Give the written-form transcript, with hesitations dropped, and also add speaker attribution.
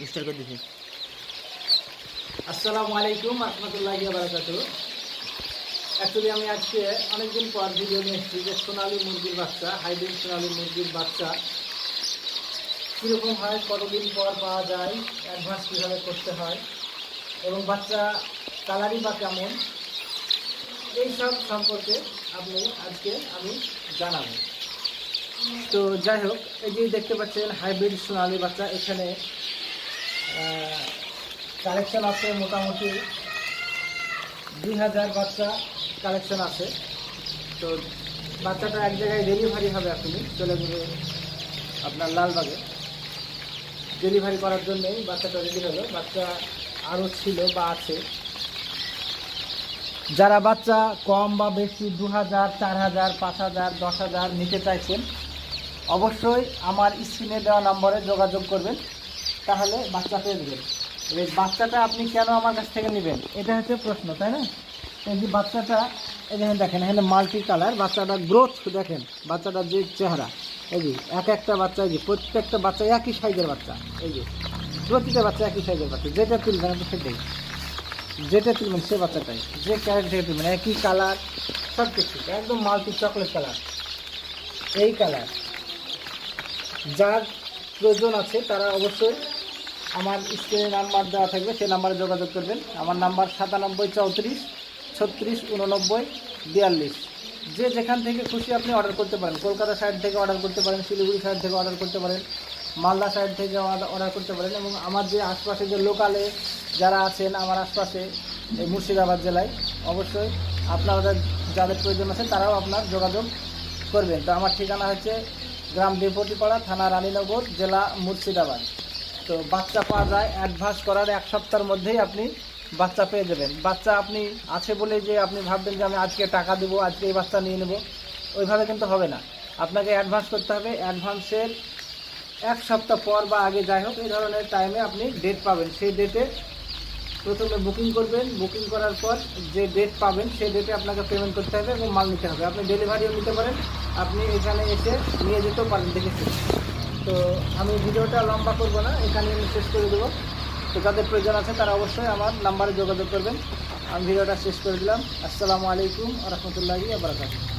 Speaker 1: Start করে দিছি। আসসালামু আলাইকুম রহমতুল্লাহি ওয়া বারাকাতুহু। অ্যাকচুয়ালি আমি আজকে অনেকদিন পর ভিডিও নিয়ে এসেছি যে সোনালী মুরগির বাচ্চা, হাইব্রিড সোনালী মুরগির বাচ্চা কীরকম হয়, কতদিন পর পাওয়া যায়, অ্যাডভান্স কীভাবে করতে হয় এবং বাচ্চা কালারই বা কেমন, এইসব সম্পর্কে আজকে আমি জানাবো। তো যাই হোক, এই যে দেখতে পাচ্ছেন হাইব্রিড সোনালী বাচ্চা, এখানে কালেকশন আছে মোটামুটি 2000 বাচ্চা কালেকশন আছে। তো বাচ্চাটা এক জায়গায় ডেলিভারি হবে, এখনই চলে যাবে আপনার লালবাগে। ডেলিভারি করার জন্যই বাচ্চাটা রেডি হলো। বাচ্চা আরও ছিল বা আছে। যারা বাচ্চা কম বা বেশি 2000, 4000, 5000, 10,000 নিতে চাইছেন, অবশ্যই আমার স্ক্রিনে দেওয়া নম্বরে যোগাযোগ করবেন, তাহলে বাচ্চা পেয়ে দেবেন। এই বাচ্চাটা আপনি কেন আমার কাছ থেকে নেবেন, এটা হচ্ছে প্রশ্ন, তাই না? এই যে বাচ্চাটা, এই দেখেন এখানে মাল্টি কালার, বাচ্চাটা গ্রোথ দেখেন, বাচ্চাটার যে চেহারা, এই যে একটা বাচ্চা, এই যে প্রত্যেকটা বাচ্চা একই সাইজের বাচ্চা, এই যে প্রতিটা বাচ্চা একই সাইজের বাচ্চা। যেটা তুলবেন আপনি সেটাই, যেটা তুলবেন সে বাচ্চাটাই, যে ক্যারেট থেকে তুলবেন একই কালার, সব কিছু একদম মাল্টি চকলেট কালার। এই কালার যার প্রয়োজন আছে তারা অবশ্যই আমার স্ক্রিনে নাম্বার দেওয়া থাকবে, সেই নাম্বারে যোগাযোগ করবেন। আমার নাম্বার 9734 36 89 42। যে যেখান থেকে খুশি আপনি অর্ডার করতে পারেন। কলকাতা সাইড থেকে অর্ডার করতে পারেন, শিলিগুড়ি সাইড থেকে অর্ডার করতে পারেন, মালদা সাইড থেকে অর্ডার করতে পারেন। এবং আমার যে আশপাশে যে লোকালে যারা আছেন, আমার আশপাশে এই মুর্শিদাবাদ জেলায়, অবশ্যই আপনাদের যাদের প্রয়োজন আছে তারাও আপনার যোগাযোগ করবেন। তো আমার ঠিকানা হচ্ছে গ্রাম ডেপটিপাড়া, থানা রানীনগর, জেলা মুর্শিদাবাদ। তো বাচ্চা পাওয়া যায় অ্যাডভান্স করার 1 সপ্তাহের মধ্যেই আপনি বাচ্চা পেয়ে যাবেন। বাচ্চা আপনি আছে বলে যে আপনি ভাববেন যে আমি আজকে টাকা দেবো, আজকে এই বাচ্চা নিয়ে নেব, ওইভাবে কিন্তু হবে না। আপনাকে অ্যাডভান্স করতে হবে। অ্যাডভান্সের 1 সপ্তাহ পর বা আগে, যাই হোক, এই ধরনের টাইমে আপনি ডেট পাবেন। সেই ডেটে প্রথমে বুকিং করবেন। বুকিং করার পর যে ডেট পাবেন সেই ডেটে আপনাকে পেমেন্ট করতে হবে এবং মাল নিতে হবে। আপনি ডেলিভারিও নিতে পারেন, আপনি এখানে এসে নিয়ে যেতেও পারেন দেখেছি। তো আমি ভিডিওটা লম্বা করব না, এখানে আমি শেষ করে দেবো। তো যাদের প্রয়োজন আছে তারা অবশ্যই আমার নাম্বারে যোগাযোগ করবেন। আমি ভিডিওটা শেষ করে দিলাম। আসসালামু আলাইকুম রহমতুল্লাহি ওয়া বারাকাতুহু।